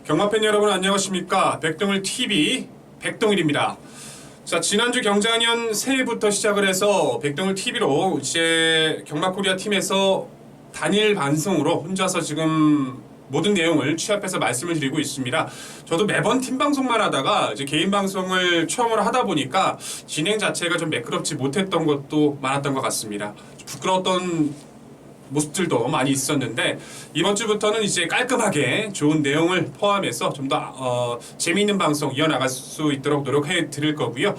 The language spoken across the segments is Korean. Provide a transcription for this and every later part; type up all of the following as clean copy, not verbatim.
경마팬 여러분 안녕하십니까? 백동일TV 백동일입니다. 자, 지난주 경자년 새해부터 시작을 해서 백동일TV로 이제 경마코리아 팀에서 단일 방송으로 혼자서 지금 모든 내용을 취합해서 말씀을 드리고 있습니다. 저도 매번 팀 방송만 하다가 이제 개인 방송을 처음으로 하다 보니까 진행 자체가 좀 매끄럽지 못했던 것도 많았던 것 같습니다. 부끄러웠던 모습들도 많이 있었는데 이번 주부터는 이제 깔끔하게 좋은 내용을 포함해서 좀 더 재미있는 방송 이어나갈 수 있도록 노력해 드릴 거고요.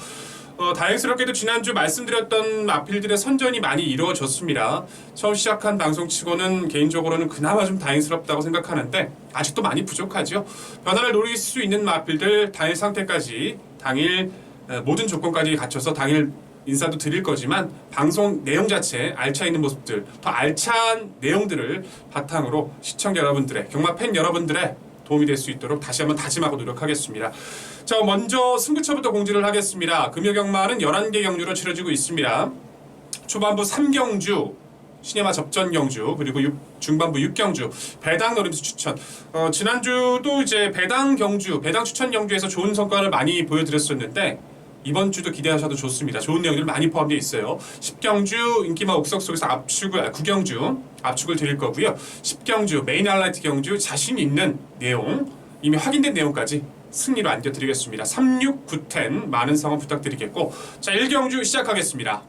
다행스럽게도 지난주 말씀드렸던 마필들의 선전이 많이 이루어졌습니다. 처음 시작한 방송치고는 개인적으로는 그나마 좀 다행스럽다고 생각하는데 아직도 많이 부족하죠. 변화를 노릴 수 있는 마필들 당일 상태까지 당일 모든 조건까지 갖춰서 당일 인사도 드릴 거지만 방송 내용 자체 알차 있는 모습들, 더 알찬 내용들을 바탕으로 시청자 여러분들의, 경마팬 여러분들의 도움이 될 수 있도록 다시 한번 다짐하고 노력하겠습니다. 자, 먼저 승부처부터 공지를 하겠습니다. 금요경마는 11개 경주로 치러지고 있습니다. 초반부 3경주, 시네마 접전 경주, 그리고 중반부 6경주, 배당 노림수 추천. 지난주도 이제 배당 경주, 배당 추천 경주에서 좋은 성과를 많이 보여드렸었는데 이번 주도 기대하셔도 좋습니다. 좋은 내용들 많이 포함되어 있어요. 10경주 인기마 옥석 속에서 9경주 압축을 드릴 거고요. 10경주 메인 하이라이트 경주 자신 있는 내용, 이미 확인된 내용까지 승리로 안겨드리겠습니다. 3, 6, 9, 10 많은 성원 부탁드리겠고, 자 1경주 시작하겠습니다.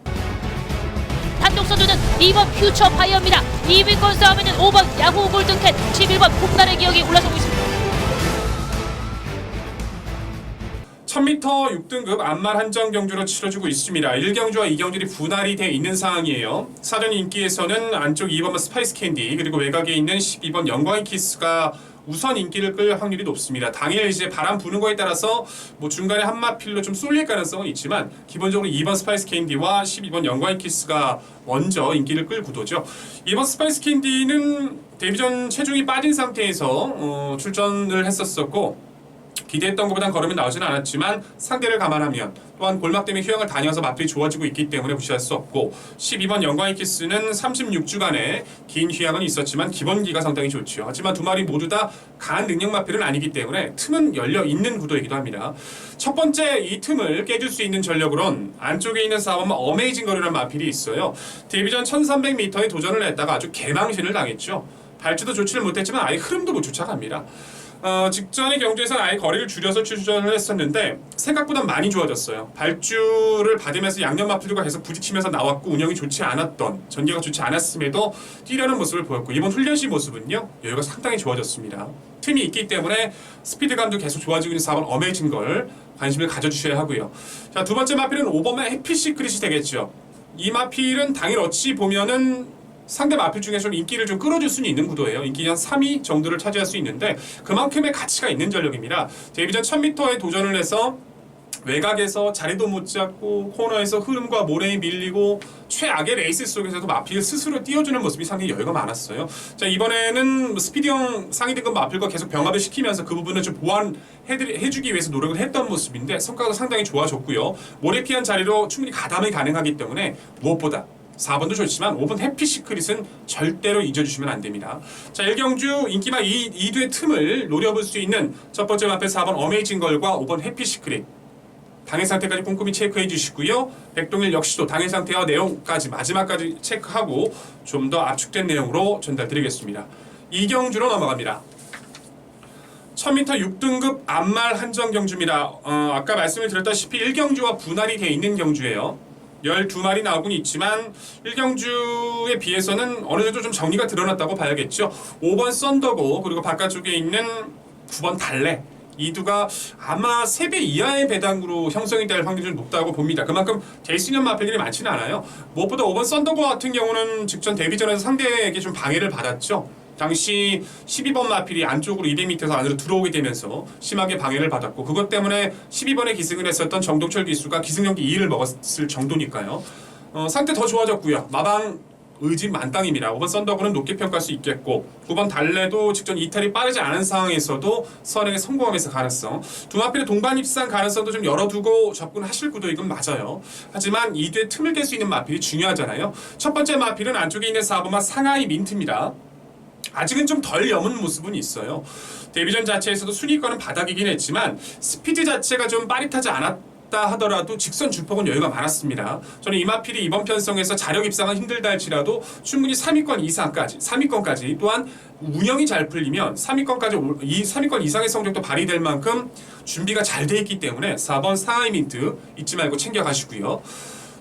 단독 선두는 2번 퓨처 파이어입니다. 2위권 싸움에는 5번 야후 골든캣, 11번 봄날의 기억이 올라서고 있습니다. 1000m 6등급 암말 한정 경주로 치러지고 있습니다. 1경주와 2경주들이 분할이 돼 있는 상황이에요. 사전 인기에서는 안쪽 2번 스파이스 캔디, 그리고 외곽에 있는 12번 영광의 키스가 우선 인기를 끌 확률이 높습니다. 당일 이제 바람 부는 거에 따라서 뭐 중간에 한 마필로 좀 쏠릴 가능성은 있지만 기본적으로 2번 스파이스 캔디와 12번 영광의 키스가 먼저 인기를 끌 구도죠. 2번 스파이스 캔디는 데뷔전 체중이 빠진 상태에서 출전을 했었었고 기대했던 것보단 걸음이 나오지는 않았지만 상대를 감안하면 또한 골막 때문에 휴양을 다녀서 마필이 좋아지고 있기 때문에 무시할 수 없고 12번 영광의 키스는 36주간의 긴 휴양은 있었지만 기본기가 상당히 좋죠. 하지만 두 마리 모두 다 강한 능력 마필은 아니기 때문에 틈은 열려 있는 구도이기도 합니다. 첫 번째 이 틈을 깨줄 수 있는 전력으론 안쪽에 있는 4번 어메이징 거리라는 마필이 있어요. 데뷔전 1300m에 도전을 했다가 아주 개망신을 당했죠. 발주도 좋지를 못했지만 아예 흐름도 못 쫓아갑니다. 직전의 경주에서는 아예 거리를 줄여서 출전을 했었는데 생각보다 많이 좋아졌어요. 발주를 받으면서 양념 마필들과 계속 부딪히면서 나왔고 운영이 좋지 않았던, 전개가 좋지 않았음에도 뛰려는 모습을 보였고 이번 훈련 시 모습은요 여유가 상당히 좋아졌습니다. 틈이 있기 때문에 스피드감도 계속 좋아지고 있는 4번 어메이징 걸 관심을 가져주셔야 하고요. 자, 두 번째 마필은 5번의 해피시크릿이 되겠죠. 이 마필은 당일 어찌 보면은 상대 마필 중에 좀 인기를 좀 끌어줄 수는 있는 구도예요. 인기 한 3위 정도를 차지할 수 있는데 그만큼의 가치가 있는 전력입니다. 데뷔전 1000m에 도전을 해서 외곽에서 자리도 못 잡고 코너에서 흐름과 모래에 밀리고 최악의 레이스 속에서도 마필 스스로 띄워주는 모습이 상당히 여유가 많았어요. 자, 이번에는 스피드형 상위 등급 마필과 계속 병합을 시키면서 그 부분을 좀 보완해주기 위해서 노력을 했던 모습인데 성과가 상당히 좋아졌고요. 모래 피한 자리로 충분히 가담이 가능하기 때문에 무엇보다 4번도 좋지만 5번 해피시크릿은 절대로 잊어주시면 안 됩니다. 자, 1경주 인기마 2두의 틈을 노려볼 수 있는 첫 번째 마필 4번 어메이징 걸과 5번 해피시크릿 당일 상태까지 꼼꼼히 체크해 주시고요. 백동일 역시도 당일 상태와 내용까지 마지막까지 체크하고 좀 더 압축된 내용으로 전달드리겠습니다. 2경주로 넘어갑니다. 1000m 6등급 암말 한정 경주입니다. 아까 말씀을 드렸다시피 1경주와 분할이 돼 있는 경주예요. 12마리 나오곤 있지만 1경주에 비해서는 어느 정도 좀 정리가 드러났다고 봐야겠죠. 5번 썬더고 그리고 바깥쪽에 있는 9번 달래 이 두가 아마 3배 이하의 배당으로 형성이 될 확률이 좀 높다고 봅니다. 그만큼 될 수 있는 마필들이 많지는 않아요. 무엇보다 5번 썬더고 같은 경우는 직전 데뷔전에서 상대에게 좀 방해를 받았죠. 당시 12번 마필이 안쪽으로 200m에서 안으로 들어오게 되면서 심하게 방해를 받았고 그것 때문에 12번에 기승을 했었던 정동철 기수가 기승전기 2위를 먹었을 정도니까요. 상태 더 좋아졌고요. 마방 의진 만땅입니다. 5번 썬더고는 높게 평가할 수 있겠고 9번 달래도 직전 이탈이 빠르지 않은 상황에서도 선행에 성공하면서 가능성, 두 마필의 동반 입상 가능성도 좀 열어두고 접근하실 구도이건 맞아요. 하지만 이 뒤에 틈을 깰 수 있는 마필이 중요하잖아요. 첫 번째 마필은 안쪽에 있는 4번마 상하이 민트입니다. 아직은 좀 덜 여문 모습은 있어요. 데뷔전 자체에서도 순위권은 바닥이긴 했지만 스피드 자체가 좀 빠릿하지 않았다 하더라도 직선 주폭은 여유가 많았습니다. 저는 이마필이 이번 편성에서 자력 입상은 힘들다 할지라도 충분히 3위권까지 또한 운영이 잘 풀리면 3위권 이상의 성적도 발휘될 만큼 준비가 잘 돼 있기 때문에 4번 상하이 민트 잊지 말고 챙겨가시고요.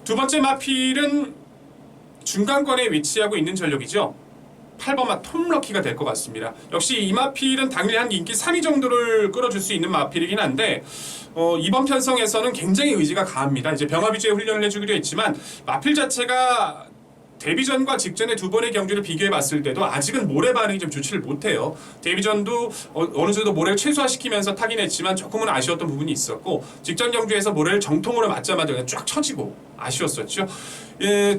두 번째 마필은 중간권에 위치하고 있는 전력이죠. 8번마 톰럭키가 될 것 같습니다. 역시 이 마필은 당연히 한 인기 3위 정도를 끌어줄 수 있는 마필이긴 한데 이번 편성에서는 굉장히 의지가 강합니다. 이제 병합 위주의 훈련을 해주기로 했지만 마필 자체가 데뷔전과 직전의 두 번의 경주를 비교해 봤을 때도 아직은 모래 반응이 좀 좋지를 못해요. 데뷔전도 어느 정도 모래를 최소화시키면서 타긴 했지만 조금은 아쉬웠던 부분이 있었고 직전 경주에서 모래를 정통으로 맞자마자 그냥 쫙 쳐지고 아쉬웠었죠.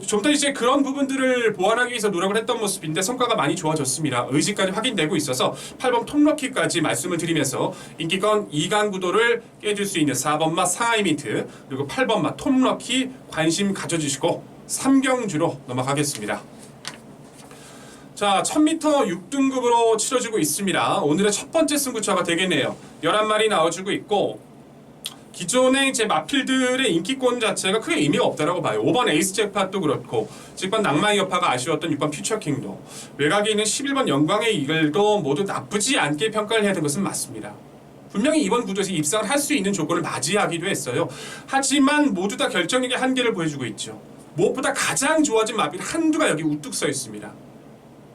좀 더 이제 그런 부분들을 보완하기 위해서 노력을 했던 모습인데 성과가 많이 좋아졌습니다. 의지까지 확인되고 있어서 8번 톰럭키까지 말씀을 드리면서 인기권 2강 구도를 깨줄 수 있는 4번마 상하이 민트 그리고 8번마 톰럭키 관심 가져주시고 3경주로 넘어가겠습니다. 자, 1000m 6등급으로 치러지고 있습니다. 오늘의 첫 번째 승부처가 되겠네요. 11마리 나와주고 있고 기존의 제 마필들의 인기권 자체가 크게 의미가 없다라고 봐요. 5번 에이스 잭팟도 그렇고 10번 낭만의 여파가 아쉬웠던 6번 퓨처킹도 외곽에 있는 11번 영광의 이글도 모두 나쁘지 않게 평가를 해야 되는 것은 맞습니다. 분명히 이번 구도에서 입상을 할 수 있는 조건을 맞이하기도 했어요. 하지만 모두 다 결정력의 한계를 보여주고 있죠. 무엇보다 가장 좋아진 마필 한두가 여기 우뚝 서 있습니다.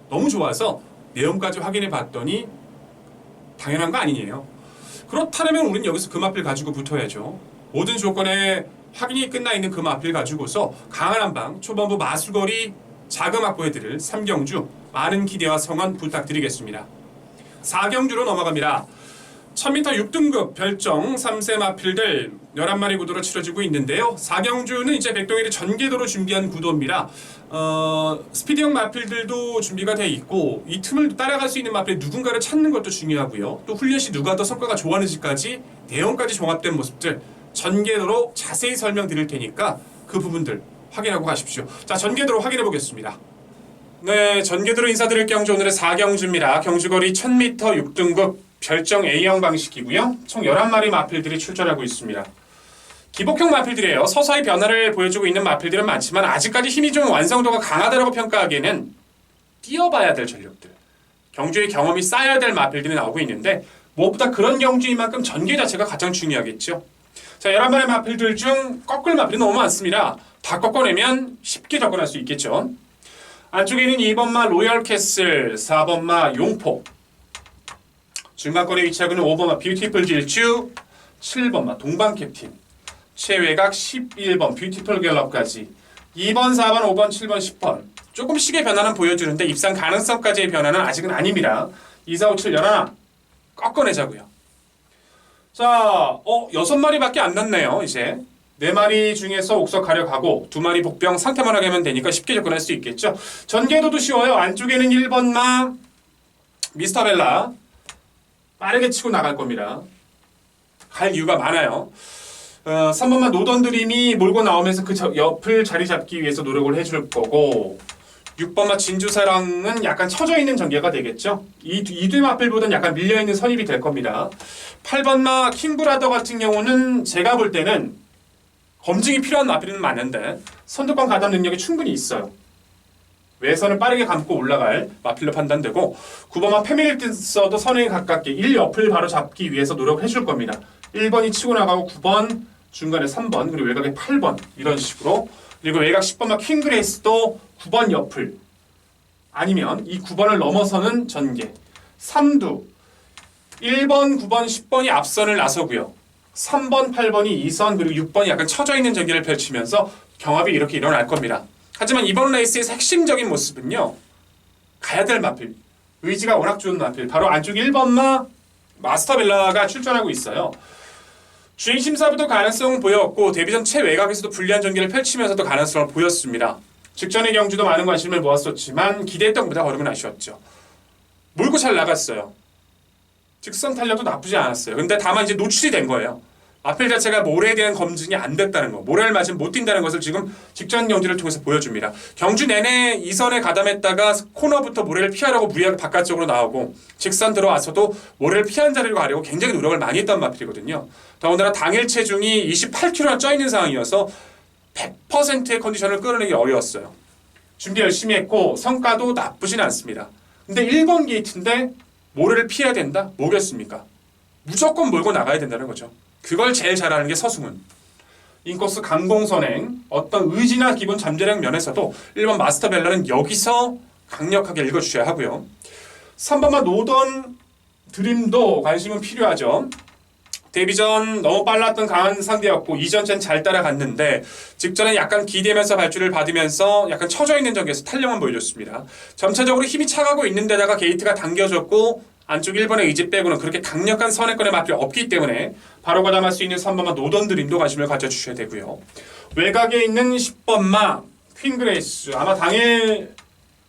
너무 좋아서 내용까지 확인해 봤더니 당연한 거 아니에요. 그렇다면 우리는 여기서 그 마필 가지고 붙어야죠. 모든 조건에 확인이 끝나 있는 그 마필 가지고서 강한 한방 초반부 마수거리 자금확보해드릴 3경주 많은 기대와 성원 부탁드리겠습니다. 4경주로 넘어갑니다. 1000m 6등급 별정 3세 마필들 11마리 구도로 치러지고 있는데요. 4경주는 이제 백동일이 전개도로 준비한 구도입니다. 스피드형 마필들도 준비가 돼 있고 이 틈을 따라갈 수 있는 마필 누군가를 찾는 것도 중요하고요. 또 훈련 시 누가 더 성과가 좋아하는지까지 내용까지 종합된 모습들 전개도로 자세히 설명드릴 테니까 그 부분들 확인하고 가십시오. 자, 전개도로 확인해 보겠습니다. 네, 전개도로 인사드릴 경주 오늘의 4경주입니다. 경주거리 1000m 6등급 별정 A형 방식이고요. 총 11마리 마필들이 출전하고 있습니다. 기복형 마필들이에요. 서서히 변화를 보여주고 있는 마필들은 많지만 아직까지 힘이 좀 완성도가 강하다고 평가하기에는 뛰어봐야 될 전력들, 경주의 경험이 쌓여야 될 마필들이 나오고 있는데 무엇보다 그런 경주인 만큼 전개 자체가 가장 중요하겠죠. 자, 11마리 마필들 중 꺾을 마필이 너무 많습니다. 다 꺾어내면 쉽게 접근할 수 있겠죠. 안쪽에는 2번마 로열캐슬, 4번마 용포, 중간권에 위치하고 있는 5번마 뷰티풀 질주, 7번마 동방캡틴, 최외곽 11번 뷰티풀 갤럽까지 2번, 4번, 5번, 7번, 10번 조금씩의 변화는 보여주는데 입상 가능성까지의 변화는 아직은 아닙니다. 2, 4, 5, 7, 11 꺾어내자고요. 자, 6마리밖에 안 났네요. 이제 4마리 중에서 옥석 가려가고 2마리 복병 상태만 하게 하면 되니까 쉽게 접근할 수 있겠죠. 전개도도 쉬워요. 안쪽에는 1번마 미스터벨라 빠르게 치고 나갈 겁니다. 갈 이유가 많아요. 3번만 노던드림이 몰고 나오면서 그 옆을 자리 잡기 위해서 노력을 해줄 거고 6번만 진주사랑은 약간 처져 있는 전개가 되겠죠. 이두 마필보다는 약간 밀려있는 선입이 될 겁니다. 8번마 킹브라더 같은 경우는 제가 볼 때는 검증이 필요한 마필은 맞는데 선두권 가담 능력이 충분히 있어요. 외선을 빠르게 감고 올라갈 마필로 판단되고 9번만 패밀리스도 선에 가깝게 1옆을 바로 잡기 위해서 노력해 줄 겁니다. 1번이 치고 나가고 9번, 중간에 3번, 그리고 외곽에 8번 이런 식으로 그리고 외곽 10번만 킹그레이스도 9번 옆을 아니면 이 9번을 넘어서는 전개 3두 1번, 9번, 10번이 앞선을 나서고요. 3번, 8번이 2선 그리고 6번이 약간 처져 있는 전개를 펼치면서 경합이 이렇게 일어날 겁니다. 하지만 이번 레이스에서 핵심적인 모습은요. 가야 될 마필, 의지가 워낙 좋은 마필 바로 안쪽 1번마 마스터벨라가 출전하고 있어요. 주행 심사부터 가능성은 보였고 데뷔전 최외곽에서도 불리한 전개를 펼치면서도 가능성을 보였습니다. 직전의 경주도 많은 관심을 모았었지만 기대했던 것보다 걸음은 아쉬웠죠. 몰고 잘 나갔어요. 직선 탄력도 나쁘지 않았어요. 근데 다만 이제 노출이 된 거예요. 마필 자체가 모래에 대한 검증이 안 됐다는 거, 모래를 맞으면 못 뛴다는 것을 지금 직전 경기를 통해서 보여줍니다. 경주 내내 2선에 가담했다가 코너부터 모래를 피하려고 무리하게 바깥쪽으로 나오고 직선 들어와서도 모래를 피한 자리로 가려고 굉장히 노력을 많이 했던 마필이거든요. 더군다나 당일 체중이 28kg나 쪄 있는 상황이어서 100%의 컨디션을 끌어내기 어려웠어요. 준비 열심히 했고 성과도 나쁘진 않습니다. 근데 1번 게이트인데 모래를 피해야 된다? 뭐겠습니까? 무조건 몰고 나가야 된다는 거죠. 그걸 제일 잘하는 게 서승훈. 인코스 강공선행, 어떤 의지나 기본 잠재력 면에서도 1번 마스터벨라는 여기서 강력하게 읽어주셔야 하고요. 3번만 노던 드림도 관심은 필요하죠. 데뷔전 너무 빨랐던 강한 상대였고 이전전 잘 따라갔는데 직전에 약간 기대면서 발주를 받으면서 약간 처져 있는 적에서 탄력만 보여줬습니다. 점차적으로 힘이 차가고 있는 데다가 게이트가 당겨졌고 안쪽 1번의 의지 빼고는 그렇게 강력한 선행권의 마필이 없기 때문에 바로 가담할 수 있는 3번마 노던 드림도 관심을 가져주셔야 되고요. 외곽에 있는 10번마 퀸그레이스 아마 당일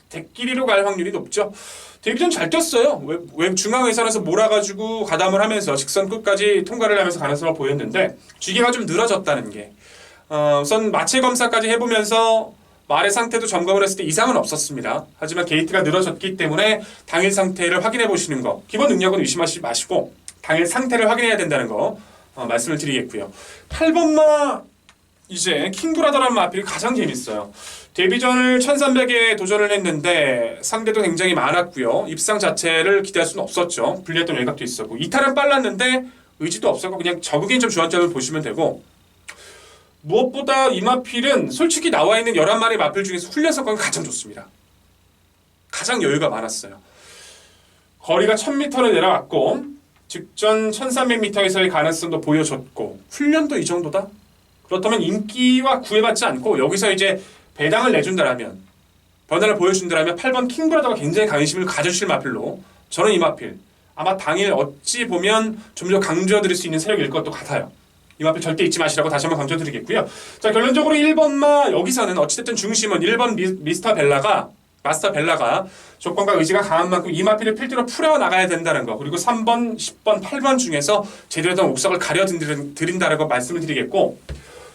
대끼리로 갈 확률이 높죠. 데뷔전 잘 뛰었어요. 왜 중앙 외선에서 몰아가지고 가담을 하면서 직선 끝까지 통과를 하면서 가능성을 보였는데 쥐기가 좀 늘어졌다는 게 우선 마체 검사까지 해보면서 말의 상태도 점검을 했을 때 이상은 없었습니다. 하지만 게이트가 늘어졌기 때문에 당일 상태를 확인해 보시는 거 기본 능력은 의심하지 마시고 당일 상태를 확인해야 된다는 거 말씀을 드리겠고요. 8번마 이제 킹브라더라는 마필이 가장 재밌어요. 데뷔전을 1300에 도전을 했는데 상대도 굉장히 많았고요. 입상 자체를 기대할 수는 없었죠. 불리했던 외곽도 있었고 이탈은 빨랐는데 의지도 없었고 그냥 적응이 좀 좋았점을 보시면 되고 무엇보다 이 마필은 솔직히 나와 있는 11마리 마필 중에서 훈련 성과가 가장 좋습니다. 가장 여유가 많았어요. 거리가 1000m를 내려갔고 직전 1300m에서의 가능성도 보여줬고 훈련도 이 정도다? 그렇다면 인기와 구애받지 않고 여기서 이제 배당을 내준다라면 변화를 보여준다라면 8번 킹브라더가 굉장히 관심을 가져주실 마필로 저는 이 마필 아마 당일 어찌 보면 좀 더 강조해드릴 수 있는 세력일 것도 같아요. 이 마필 절대 잊지 마시라고 다시 한번 강조드리겠고요. 자 결론적으로 1번마 여기서는 어찌됐든 중심은 1번 마스터 벨라가 조건과 의지가 강한 만큼 이 마필을 필두로 풀어나가야 된다는 거 그리고 3번, 10번, 8번 중에서 제대로 된 옥석을 가려드린다라고 말씀을 드리겠고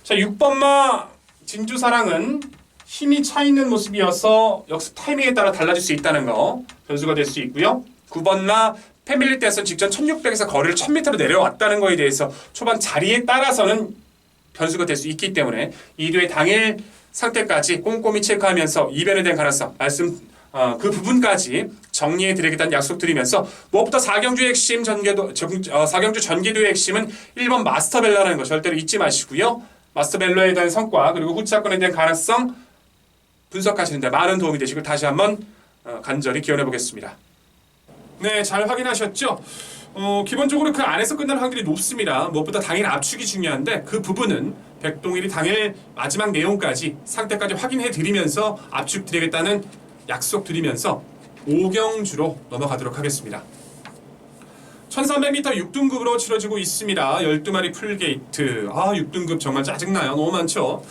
자 6번마 진주사랑은 힘이 차있는 모습이어서 역습 타이밍에 따라 달라질 수 있다는 거 변수가 될 수 있고요. 9번마 패밀리 때에서 직전 1600에서 거리를 1000m로 내려왔다는 거에 대해서 초반 자리에 따라서는 변수가 될 수 있기 때문에 2두의 당일 상태까지 꼼꼼히 체크하면서 이변에 대한 가능성 그 부분까지 정리해 드리겠다는 약속 드리면서 무엇보다 4경주의 핵심 4경주 전개도의 핵심은 1번 마스터벨라라는 거 절대로 잊지 마시고요. 마스터벨라에 대한 성과 그리고 후차권에 대한 가능성 분석하시는 데 많은 도움이 되시길 다시 한번 간절히 기원해 보겠습니다. 네, 잘 확인하셨죠? 기본적으로 그 안에서 끝날 확률이 높습니다. 무엇보다 당일 압축이 중요한데 그 부분은 백동일이 당일 마지막 내용까지 상태까지 확인해 드리면서 압축 드리겠다는 약속 드리면서 5경주로 넘어가도록 하겠습니다. 1300m 6등급으로 치러지고 있습니다. 12마리 풀게이트. 6등급 정말 짜증나요. 너무 많죠?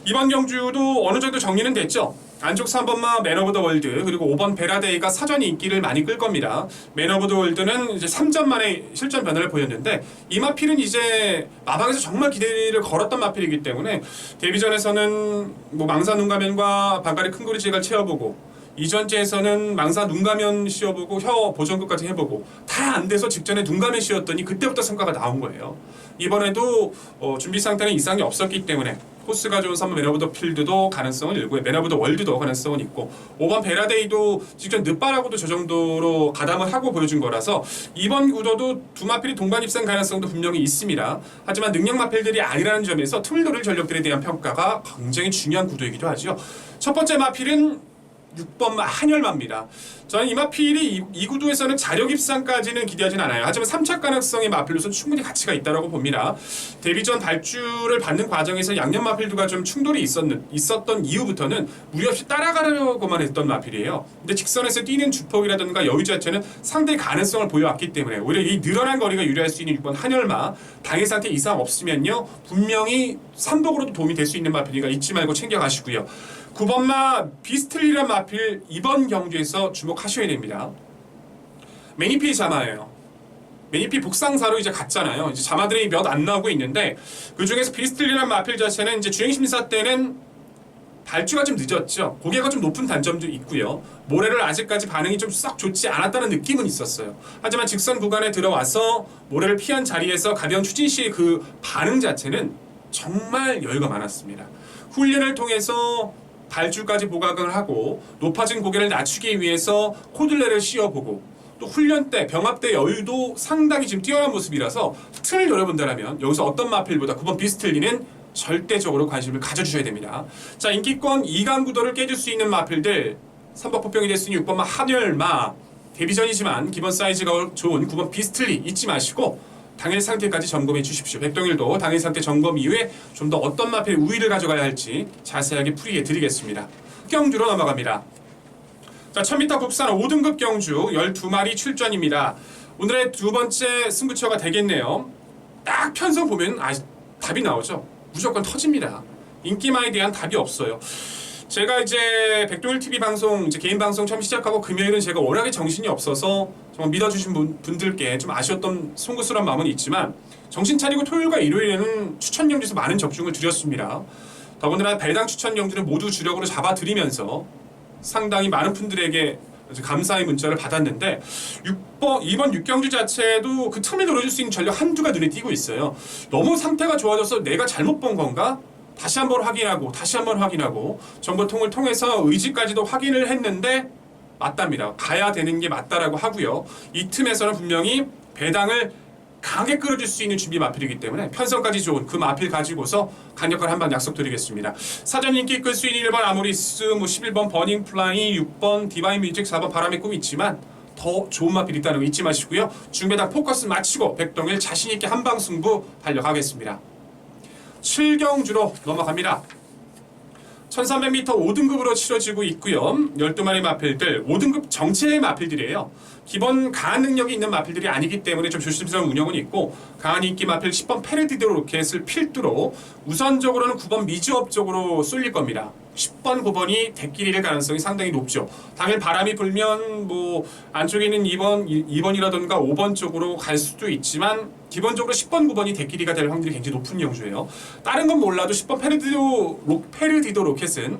이번 경주도 어느 정도 정리는 됐죠? 안쪽 3번마 맨 오브 더 월드 그리고 5번 베라데이가 사전이 인기를 많이 끌 겁니다. 맨 오브 더 월드는 이제 3전 만에 실전 변화를 보였는데 이 마필은 이제 마방에서 정말 기대를 걸었던 마필이기 때문에 데뷔전에서는 뭐 망사 눈가면과 반가리 큰고리 지각을 채워보고 이전제에서는 망사 눈가면 씌워보고 혀 보정끝까지 해보고 다 안 돼서 직전에 눈가면 씌웠더니 그때부터 성과가 나온 거예요. 이번에도 준비 상태는 이상이 없었기 때문에 코스가 좋은 3번 맨 오브 더 필드도 가능성은 일고요. 맨 오브 더 월드도 가능성은 있고 5번 베라데이도 직전 늦바라고도 저 정도로 가담을 하고 보여준 거라서 이번 구도도 두 마필이 동반 입상 가능성도 분명히 있습니다. 하지만 능력 마필들이 아니라는 점에서 툴도릴 전력들에 대한 평가가 굉장히 중요한 구도이기도 하죠. 첫 번째 마필은 6번 한열마입니다. 저는 이 마필이 이 구도에서는 자력 입상까지는 기대하진 않아요. 하지만 3차 가능성의 마필로서 충분히 가치가 있다고 봅니다. 데뷔전 발주를 받는 과정에서 양념 마필들과 좀 충돌이 있었던 이후부터는 무리 없이 따라가려고만 했던 마필이에요. 근데 직선에서 뛰는 주폭이라든가 여유 자체는 상대의 가능성을 보여왔기 때문에 오히려 이 늘어난 거리가 유리할 수 있는 6번 한열마 당일 상태 이상 없으면요 분명히 3복으로도 도움이 될 수 있는 마필이니까 잊지 말고 챙겨가시고요. 9번마 비스틀리란 마필 이번 경주에서 주목하셔야 됩니다. 매니피의 자마예요. 매니피 복상사로 이제 갔잖아요. 이제 자마드레이 몇 안 나오고 있는데 그 중에서 비스틀리라는 마필 자체는 이제 주행 심사 때는 발주가 좀 늦었죠. 고개가 좀 높은 단점도 있고요. 모래를 아직까지 반응이 좀 썩 좋지 않았다는 느낌은 있었어요. 하지만 직선 구간에 들어와서 모래를 피한 자리에서 가벼운 추진 시의 그 반응 자체는 정말 여유가 많았습니다. 훈련을 통해서 발주까지 보강을 하고 높아진 고개를 낮추기 위해서 코들레를 씌워보고 또 훈련 때 병합 때 여유도 상당히 지금 뛰어난 모습이라서 틈을 노려본다면 여기서 어떤 마필보다 9번 비스틀리는 절대적으로 관심을 가져주셔야 됩니다. 자, 인기권 2강 구도를 깨줄 수 있는 마필들 선박폭병이 될 수 있는 6번 한열마 데뷔전이지만 기본 사이즈가 좋은 9번 비스틀리 잊지 마시고 당일 상태까지 점검해 주십시오. 백동일도 당일 상태 점검 이후에 좀 더 어떤 마필 우위를 가져가야 할지 자세하게 풀이해 드리겠습니다. 경주로 넘어갑니다. 자, 1000m 국산 5등급 경주 12마리 출전입니다. 오늘의 두 번째 승부처가 되겠네요. 딱 편성 보면 답이 나오죠. 무조건 터집니다. 인기마에 대한 답이 없어요. 제가 이제 백동일 TV 방송 이제 개인 방송 처음 시작하고 금요일은 제가 워낙에 정신이 없어서 정말 믿어주신 분들께 좀 아쉬웠던 송구스러운 마음은 있지만 정신 차리고 토요일과 일요일에는 추천 경주에서 많은 적중을 드렸습니다. 더군다나 배당 추천 경주를 모두 주력으로 잡아드리면서 상당히 많은 분들에게 감사의 문자를 받았는데 2번 6경주 자체도 그 틈을 노려줄 수 있는 전력 한두가 눈에 띄고 있어요. 너무 상태가 좋아져서 내가 잘못 본 건가? 다시 한번 확인하고 정보통을 통해서 의지까지도 확인을 했는데 맞답니다. 가야 되는 게 맞다라고 하고요. 이 틈에서는 분명히 배당을 강하게 끌어줄 수 있는 준비 마필이기 때문에 편성까지 좋은 그 마필 가지고서 강력한 한번 약속드리겠습니다. 사전 인기 끌 수 있는 1번 아모리스, 11번 버닝 플라이, 6번 디바인 뮤직, 4번 바람의 꿈이 있지만 더 좋은 마필이 있다는 거 잊지 마시고요. 중배당 포커스 마치고 백동일 자신있게 한방 승부 달려가겠습니다. 7경주로 넘어갑니다. 1300m 5등급으로 치러지고 있고요. 12마리 마필들 5등급 정체의 마필들이에요. 기본 강한 능력이 있는 마필들이 아니기 때문에 좀 조심스러운 운영은 있고 강한 인기 마필 10번 페르디도 로켓을 필두로 우선적으로는 9번 미즈업 쪽으로 쏠릴 겁니다. 10번, 9번이 대끼리일 가능성이 상당히 높죠. 당일 바람이 불면 뭐 안쪽에 있는 2번이라던가 5번 쪽으로 갈 수도 있지만 기본적으로 10번, 9번이 대끼리가 될 확률이 굉장히 높은 경주예요. 다른 건 몰라도 10번 페르디도 로켓은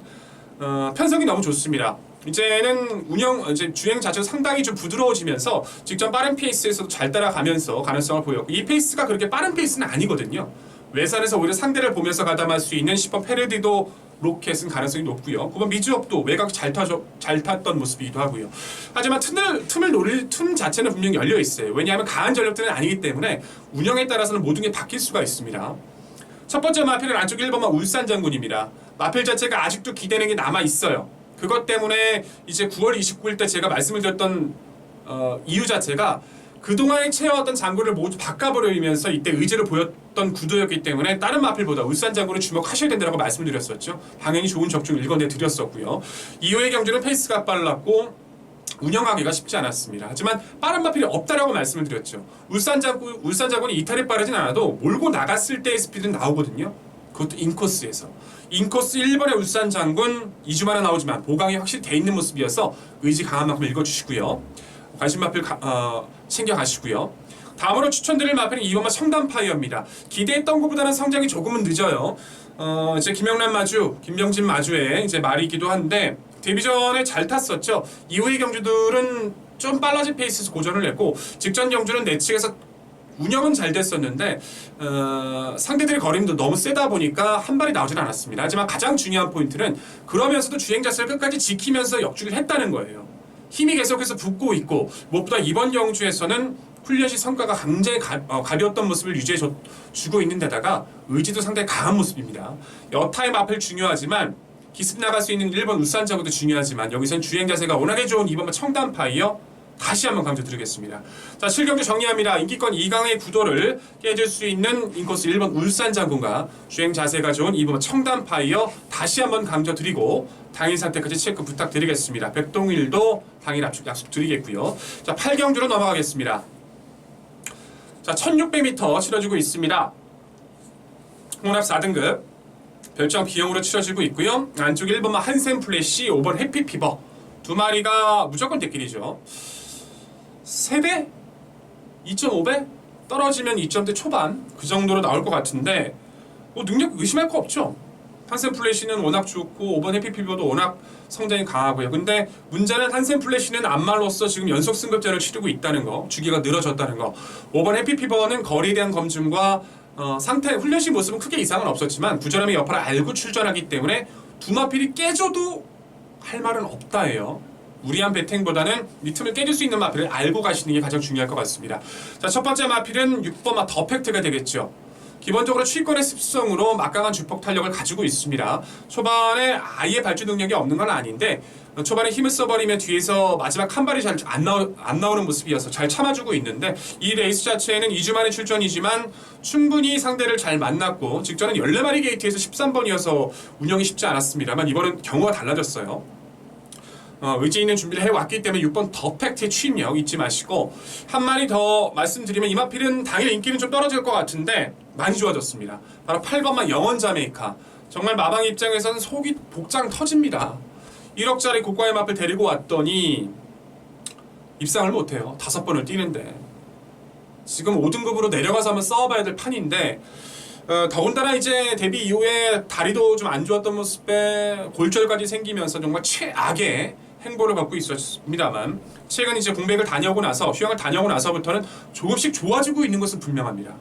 편성이 너무 좋습니다. 이제는 이제 주행 자체가 상당히 좀 부드러워지면서 직전 빠른 페이스에서도 잘 따라가면서 가능성을 보였고 이 페이스가 그렇게 빠른 페이스는 아니거든요. 외선에서 오히려 상대를 보면서 가담할 수 있는 10번 페르디도 로켓은 가능성이 높고요. 9번 미즈업도 외곽 잘 탔던 모습이기도 하고요. 하지만 틈을 노릴 틈 자체는 분명히 열려 있어요. 왜냐하면 강한 전력들은 아니기 때문에 운영에 따라서는 모든 게 바뀔 수가 있습니다. 첫 번째 마필은 안쪽 1번만 울산 장군입니다. 마필 자체가 아직도 기대는 게 남아 있어요. 그것 때문에 이제 9월 29일 때 제가 말씀을 드렸던 이유 자체가 그동안에 채워왔던 장군을 모두 바꿔버리면서 이때 의지를 보였던 구도였기 때문에 다른 마필보다 울산 장군을 주목하셔야 된다고 말씀을 드렸었죠. 방향이 좋은 적중 읽어내 드렸었고요. 이후의 경주는 페이스가 빨랐고 운영하기가 쉽지 않았습니다. 하지만 빠른 마필이 없다라고 말씀을 드렸죠. 울산 장군이 이탈이 빠르진 않아도 몰고 나갔을 때의 스피드는 나오거든요. 그것도 인코스에서. 인코스 1번의 울산 장군 2주 만에 나오지만 보강이 확실히 돼 있는 모습이어서 의지 강한 만큼 읽어주시고요. 관심 마필 챙겨가시고요. 다음으로 추천드릴 마필은 2번만 청담파이어입니다. 기대했던 것보다는 성장이 조금은 늦어요. 이제 김영란 마주, 김병진 마주의 이제 말이기도 한데 데뷔 전에 잘 탔었죠. 이후의 경주들은 좀 빨라진 페이스에서 고전을 했고 직전 경주는 내 측에서 운영은 잘 됐었는데 상대들의 거림도 너무 세다 보니까 한 발이 나오진 않았습니다. 하지만 가장 중요한 포인트는 그러면서도 주행 자세를 끝까지 지키면서 역주를 했다는 거예요. 힘이 계속해서 붙고 있고 무엇보다 이번 경주에서는 훈련 시 성과가 굉장히 가벼웠던 모습을 유지해 주고 있는 데다가 의지도 상당히 강한 모습입니다. 여타의 마필 중요하지만 기습 나갈 수 있는 1번 울산 장군도 중요하지만 여기선 주행 자세가 워낙에 좋은 2번 청담파이어 다시 한번 강조드리겠습니다. 자, 7경주 정리합니다. 인기권 2강의 구도를 깨질 수 있는 인코스 1번 울산 장군과 주행 자세가 좋은 2번 청담파이어 다시 한번 강조드리고 당일 상태까지 체크 부탁드리겠습니다. 백동일도 당일 약속 드리겠고요. 자, 8경주로 넘어가겠습니다. 자, 1600m 치러지고 있습니다. 홍합 4등급 별장 B형으로 치러지고 있고요. 안쪽 1번만 한샘 플래시, 5번 해피피버 두 마리가 무조건 대끼리죠. 세대? 2.5배? 떨어지면 2점대 초반 그 정도로 나올 것 같은데 뭐 능력 의심할 거 없죠. 한센 플래시는 워낙 좋고 5번 해피피버도 워낙 성장이 강하고요. 근데 문제는 한센 플래시는 안말로서 지금 연속 승급제를 치르고 있다는 거, 주기가 늘어졌다는 거. 5번 해피피버는 거리에 대한 검증과 상태, 훈련시 모습은 크게 이상은 없었지만 부절함의 여파를 알고 출전하기 때문에 두 마필이 깨져도 할 말은 없다예요. 무리한 배팅보다는 리틈을 깨질 수 있는 마필을 알고 가시는 게 가장 중요할 것 같습니다. 자, 첫 번째 마필은 6번 더 팩트가 되겠죠. 기본적으로 취권의 습성으로 막강한 주폭 탄력을 가지고 있습니다. 초반에 아예 발주 능력이 없는 건 아닌데 초반에 힘을 써버리면 뒤에서 마지막 한 발이 잘 안 나오는 모습이어서 잘 참아주고 있는데 이 레이스 자체에는 2주 만의 출전이지만 충분히 상대를 잘 만났고 직전은 14마리 게이트에서 13번이어서 운영이 쉽지 않았습니다만 이번은 경우가 달라졌어요. 의지 있는 준비를 해왔기 때문에 6번 더 팩트의 취임력 잊지 마시고 한 마리 더 말씀드리면 이 마필은 당일 인기는 좀 떨어질 것 같은데 많이 좋아졌습니다. 바로 8번만 영원 자메이카. 정말 마방 입장에서는 속이 복장 터집니다. 1억짜리 고가의 마필 데리고 왔더니 입상을 못해요. 5번을 뛰는데 지금 5등급으로 내려가서 한번 싸워봐야 될 판인데 더군다나 이제 데뷔 이후에 다리도 좀 안 좋았던 모습에 골절까지 생기면서 정말 최악의 행보를 갖고 있었습니다만 최근 이제 공백을 다녀오고 나서 휴양을 다녀오고 나서부터는 조금씩 좋아지고 있는 것은 분명합니다.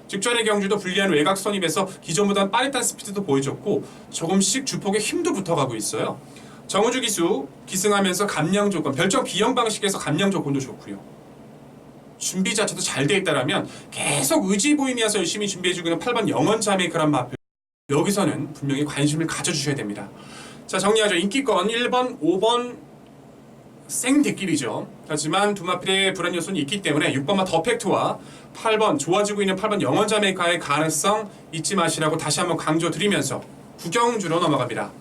직전의 경주도 불리한 외곽 선임에서 기존보다는 빠릿한 스피드도 보여줬고 조금씩 주폭에 힘도 붙어가고 있어요. 정우주 기수 기승하면서 감량 조건, 별정 비형 방식에서 감량 조건도 좋고요. 준비 자체도 잘 돼 있다라면 계속 의지 보이면서 열심히 준비해주고 있는 8번 영원 자메이크란 마필 여기서는 분명히 관심을 가져주셔야 됩니다. 자, 정리하죠. 인기권 1번, 5번 생대끼리죠. 하지만 두 마필의 불안 요소는 있기 때문에 6번만 더 팩트와 8번 좋아지고 있는 8번 영원 자메이카의 가능성 잊지 마시라고 다시 한번 강조드리면서 구경주로 넘어갑니다.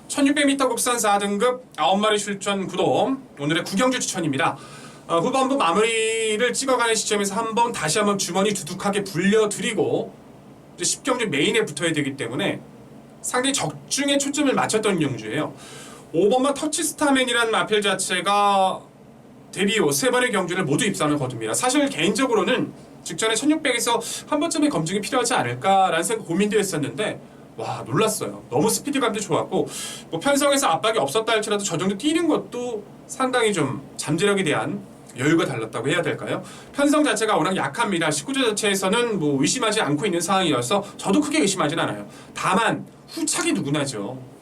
1600m 국산 4등급 9마리 출전 구도 오늘의 구경주 추천입니다. 후반부 마무리를 찍어가는 시점에서 다시 한번 주머니 두둑하게 불려드리고 이제 10경주 메인에 붙어야 되기 때문에 상당히 적중에 초점을 맞췄던 경주예요. 5번마 터치스타맨이라는 마필 자체가 데뷔 후 3번의 경주를 모두 입상을 거둡니다. 사실 개인적으로는 직전에 1600에서 한 번쯤의 검증이 필요하지 않을까라는 생각 고민도 했었는데 와 놀랐어요. 너무 스피드감도 좋았고 뭐 편성에서 압박이 없었다 할지라도 저 정도 뛰는 것도 상당히 좀 잠재력에 대한 여유가 달랐다고 해야 될까요? 편성 자체가 워낙 약합니다. 19조 자체에서는 뭐 의심하지 않고 있는 상황이어서 저도 크게 의심하진 않아요. 다만 후착이 누구나죠.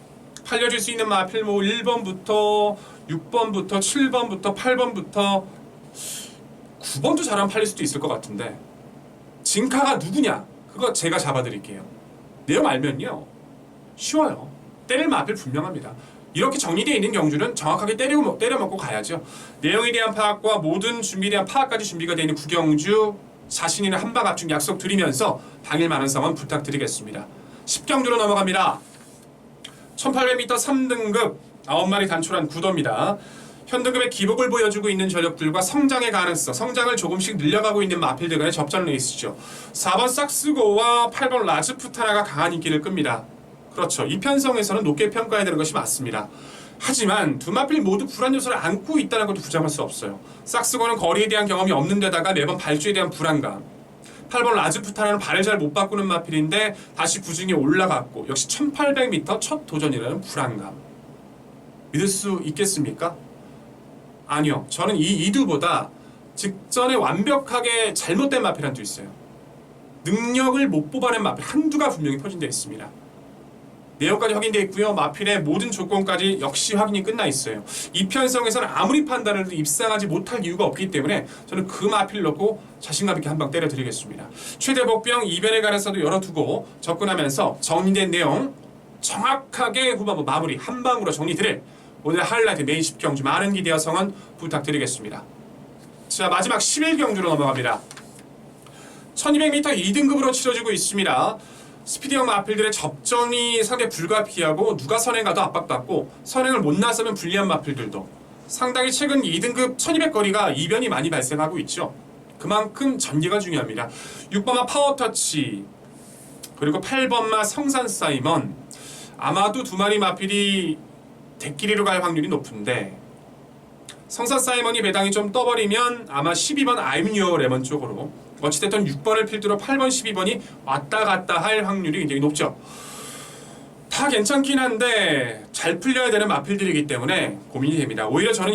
팔려줄 수 있는 마필 뭐 1번부터 6번부터 7번부터 8번부터 9번도 잘하면 팔릴 수도 있을 것 같은데 진카가 누구냐? 그거 제가 잡아드릴게요. 내용 알면요 쉬워요. 때릴 마필 분명합니다. 이렇게 정리되어 있는 경주는 정확하게 때려먹고 가야죠. 내용에 대한 파악과 모든 준비에 대한 파악까지 준비가 되어 있는 구경주 자신 있는 한방 압축 약속 드리면서 당일 만원성은 부탁드리겠습니다. 10경주로 넘어갑니다. 1800m 3등급 9마리 단촐한 구도입니다. 현등급의 기복을 보여주고 있는 전력들과 성장의 가능성, 성장을 조금씩 늘려가고 있는 마필들 간의 접전 레이스죠. 4번 싹스고와 8번 라즈푸타나가 강한 인기를 끕니다. 그렇죠. 이 편성에서는 높게 평가해야 되는 것이 맞습니다. 하지만 두 마필 모두 불안 요소를 안고 있다는 것도 부정할 수 없어요. 싹스고는 거리에 대한 경험이 없는 데다가 매번 발주에 대한 불안감, 8번 라즈푸타나는 발을 잘 못 바꾸는 마필인데 다시 구중에 올라갔고 역시 1800m 첫 도전이라는 불안감 믿을 수 있겠습니까? 아니요. 저는 이 이두보다 직전에 완벽하게 잘못된 마필 한두 있어요. 능력을 못 뽑아낸 마필 한두가 분명히 포진되어 있습니다. 내용까지 확인되어 있고요. 마필의 모든 조건까지 역시 확인이 끝나 있어요. 이 편성에서는 아무리 판단을 해도 입상하지 못할 이유가 없기 때문에 저는 그 마필 넣고 자신감 있게 한 방 때려드리겠습니다. 최대 복병 이변의 가능성도 열어두고 접근하면서 정리된 내용 정확하게 후반부 마무리 한 방으로 정리드릴 오늘 하이라이트 메인 10경주 많은 기대와 성원 부탁드리겠습니다. 자, 마지막 11경주로 넘어갑니다. 1200m 2등급으로 치러지고 있습니다. 스피드형 마필들의 접전이 상당히 불가피하고 누가 선행 가도 압박받고 선행을 못 나서면 불리한 마필들도 상당히 최근 2등급 1200 거리가 이변이 많이 발생하고 있죠. 그만큼 전개가 중요합니다. 6번마 파워터치 그리고 8번마 성산사이먼 아마도 두 마리 마필이 대끼리로 갈 확률이 높은데 성산 사이먼이 배당이 좀 떠버리면 아마 12번 I'm Your 레몬 쪽으로, 어찌됐든 6번을 필두로 8번, 12번이 왔다 갔다 할 확률이 굉장히 높죠. 다 괜찮긴 한데 잘 풀려야 되는 마필들이기 때문에 고민이 됩니다. 오히려 저는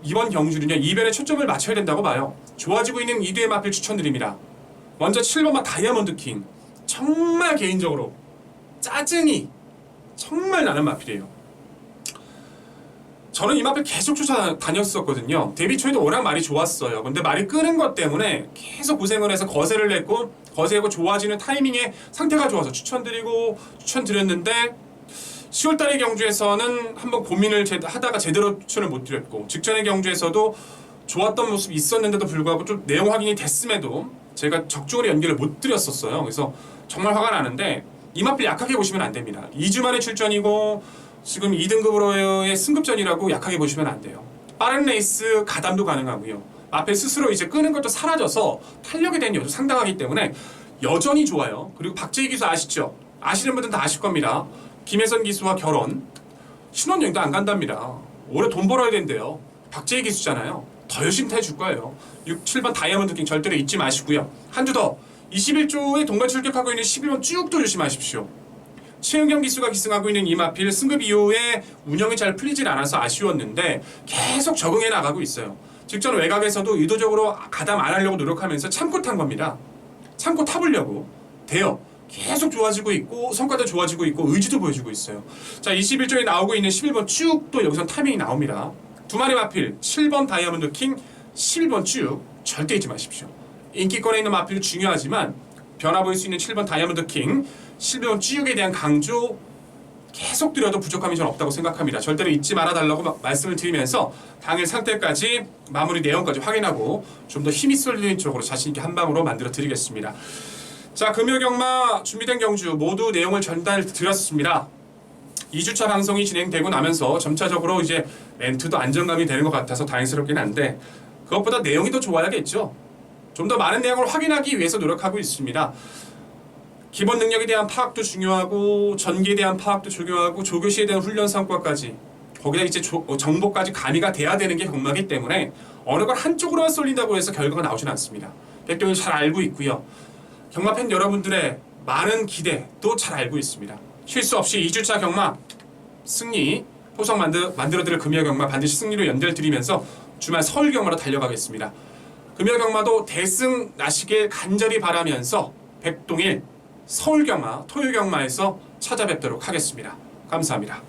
이번 경주는요, 이변에 초점을 맞춰야 된다고 봐요. 좋아지고 있는 2두의 마필 추천드립니다. 먼저 7번마 다이아몬드 킹. 정말 개인적으로 짜증이 정말 나는 마필이에요. 저는 이 마필 계속 쫓아다녔었거든요. 데뷔 초에도 워낙 말이 좋았어요. 근데 말이 끄는 것 때문에 계속 고생을 해서 거세를 냈고, 거세하고 좋아지는 타이밍에 상태가 좋아서 추천드렸는데 10월달의 경주에서는 한번 고민을 하다가 제대로 추천을 못 드렸고, 직전의 경주에서도 좋았던 모습이 있었는데도 불구하고 좀 내용 확인이 됐음에도 제가 적극적으로 연결을 못 드렸었어요. 그래서 정말 화가 나는데 이 마필 약하게 보시면 안 됩니다. 2주 만에 출전이고 지금 2등급으로의 승급전이라고 약하게 보시면 안 돼요. 빠른 레이스 가담도 가능하고요. 앞에 스스로 이제 끄는 것도 사라져서 탄력에 대한 여도 상당하기 때문에 여전히 좋아요. 그리고 박재희 기수 아시죠? 아시는 분들은 다 아실 겁니다. 김혜선 기수와 결혼, 신혼여행도 안 간답니다. 올해 돈 벌어야 된대요. 박재희 기수잖아요. 더 열심히 해줄 거예요. 6, 7번 다이아몬드 킹 절대로 잊지 마시고요. 한 주 더 21조에 동반 출격하고 있는 11번 쭉도 조심하십시오. 최은경 기수가 기승하고 있는 이마필 승급 이후에 운영이 잘 풀리질 않아서 아쉬웠는데 계속 적응해 나가고 있어요. 직전 외곽에서도 의도적으로 가담 안 하려고 노력하면서 참고 탄 겁니다. 참고 타보려고 돼요. 계속 좋아지고 있고 성과도 좋아지고 있고 의지도 보여주고 있어요. 자, 21조에 나오고 있는 11번 쭉도 여기서 타이밍이 나옵니다. 두 마리 마필 7번 다이아몬드 킹, 11번 쭉 절대 잊지 마십시오. 인기권에 있는 마필도 중요하지만 변화 보일 수 있는 7번 다이아몬드 킹, 11번 쭉에 대한 강조 계속 드려도 부족함이 전 없다고 생각합니다. 절대로 잊지 말아달라고 말씀을 드리면서 당일 상태까지 마무리 내용까지 확인하고 좀 더 힘이 쏠리는 쪽으로 자신있게 한 방으로 만들어 드리겠습니다. 자, 금요 경마 준비된 경주 모두 내용을 전달 드렸습니다. 2주차 방송이 진행되고 나면서 점차적으로 이제 멘트도 안정감이 되는 것 같아서 다행스럽긴 한데 그것보다 내용이 더 좋아야겠죠. 좀 더 많은 내용을 확인하기 위해서 노력하고 있습니다. 기본 능력에 대한 파악도 중요하고 전기에 대한 파악도 중요하고 조교시에 대한 훈련 성과까지 거기다 이제 정보까지 가미가 돼야 되는 게 경마기 때문에 어느 걸 한쪽으로만 쏠린다고 해서 결과가 나오진 않습니다. 백동이 잘 알고 있고요. 경마 팬 여러분들의 많은 기대도 잘 알고 있습니다. 실수 없이 2주차 경마 승리 포석 만들어드릴 금요 경마 반드시 승리로 연결드리면서 주말 서울 경마로 달려가겠습니다. 금요 경마도 대승 나시길 간절히 바라면서 백동일 서울 경마 토요 경마에서 찾아뵙도록 하겠습니다. 감사합니다.